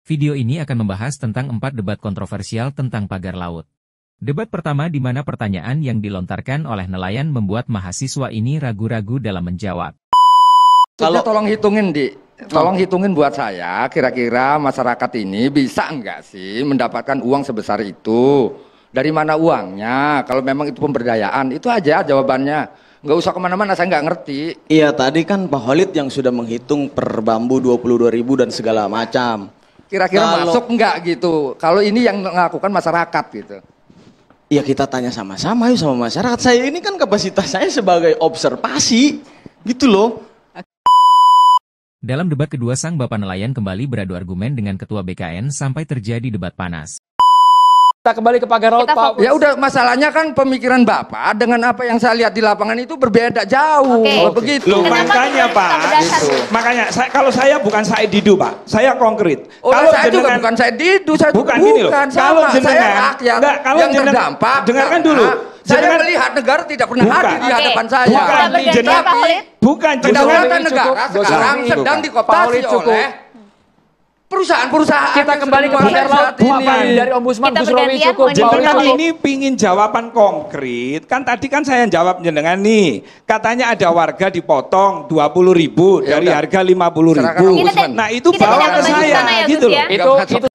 Video ini akan membahas tentang 4 debat kontroversial tentang pagar laut. Debat pertama di mana pertanyaan yang dilontarkan oleh nelayan membuat mahasiswa ini ragu-ragu dalam menjawab. Kalau tolong hitungin, tolong hitungin buat saya, kira-kira masyarakat ini bisa enggak sih mendapatkan uang sebesar itu? Dari mana uangnya? Kalau memang itu pemberdayaan, itu aja jawabannya. Nggak usah kemana-mana, saya nggak ngerti. Iya, tadi kan Pak Khalid yang sudah menghitung per bambu 22.000 dan segala macam. Kira-kira masuk enggak gitu? Kalau ini yang melakukan masyarakat gitu. Ya kita tanya sama-sama yuk sama masyarakat. Saya ini kan kapasitas saya sebagai observasi, gitu loh. Dalam debat kedua sang bapak nelayan kembali beradu argumen dengan ketua BKN sampai terjadi debat panas. Kita kembali ke pagar laut, Pak. Ya udah, masalahnya kan pemikiran Bapak dengan apa yang saya lihat di lapangan itu berbeda jauh. Begitu. Loh, makanya Pak, makanya kalau saya bukan Said Didu Pak, saya konkret. Oh, kalau saya juga bukan Said Didu, saya bukan juga gini loh. Kalau saya rakyat yang terdampak. Dengarkan dulu. Saya melihat negara tidak pernah hadir di hadapan saya. Bukan kedaulatan negara sekarang sedang dikooptasi oleh perusahaan-perusahaan. Kita kembali ke pagar laut dari Ombudsman Gus Romi cukup. Jenengan ini pingin jawaban konkret. Kan tadi kan saya jawab jenengan nih. Katanya ada warga dipotong 20.000 dari harga 50.000. Nah itu bawa ke saya gitu loh. Itu.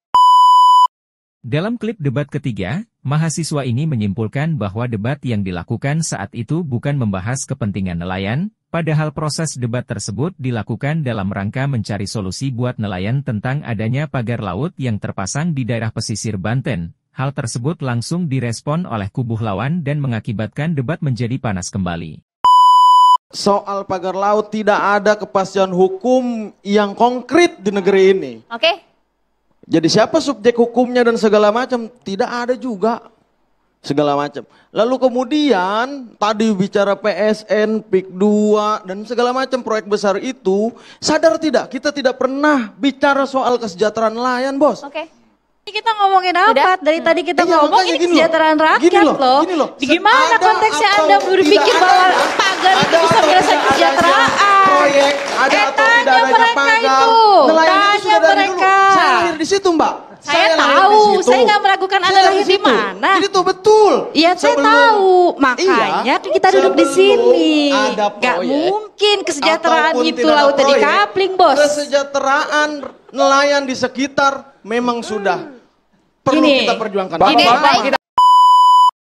Dalam klip debat ketiga, mahasiswa ini menyimpulkan bahwa debat yang dilakukan saat itu bukan membahas kepentingan nelayan, padahal proses debat tersebut dilakukan dalam rangka mencari solusi buat nelayan tentang adanya pagar laut yang terpasang di daerah pesisir Banten. Hal tersebut langsung direspon oleh kubu lawan dan mengakibatkan debat menjadi panas kembali. Soal pagar laut tidak ada kepastian hukum yang konkret di negeri ini. Oke. Jadi siapa subjek hukumnya dan segala macam? Tidak ada juga. Segala macam. Lalu kemudian tadi bicara PSN, PIK 2 dan segala macam proyek besar itu, sadar tidak kita tidak pernah bicara soal kesejahteraan nelayan, Bos. Oke. Ini kita ngomongin apa? Udah? Dari tadi kita ngomong ini kesejahteraan rakyat loh. Gimana konteksnya Anda berpikir bahwa pagar itu bisa menyelesaikan kesejahteraan? Proyek ada atau tidak adanya pagar. Nelayan itu sudah dari dulu. Saya lahir di situ, Mbak. Saya tahu, saya nggak meragukan Anda lahir di mana. Jadi itu betul. Iya, saya tahu. Makanya kita duduk di sini. Gak mungkin kesejahteraan itu lautnya dikapling, Bos. Kesejahteraan nelayan di sekitar memang sudah perlu kita perjuangkan.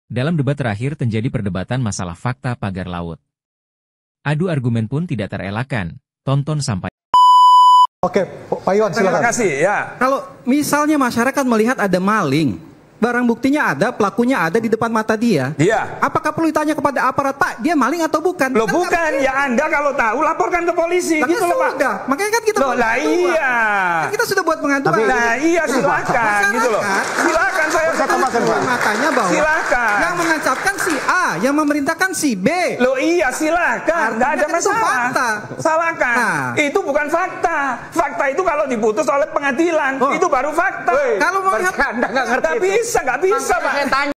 Dalam debat terakhir terjadi perdebatan masalah fakta pagar laut. Adu argumen pun tidak terelakkan. Tonton sampai. Oke, Pak Iwan silakan. Terima kasih ya. Kalau misalnya masyarakat melihat ada maling, barang buktinya ada, pelakunya ada di depan mata dia. Iya. Apakah perlu ditanya kepada aparat, Pak, dia maling atau bukan? Loh bukan, ya Anda kalau tahu laporkan ke polisi. Gitu loh Pak. Sudah, makanya kan kita iya. Kan kita sudah buat pengaduan. Nah iya silakan gitu loh. Silakan saya makanya bahwa silakan. yang mengancamkan si A, yang memerintahkan si B. Loh iya silakan, nggak ada masalah. Salahkan. Nah. Itu bukan fakta. Fakta itu kalau diputus oleh pengadilan, itu baru fakta. Kalau mau lihat nggak bisa Pak.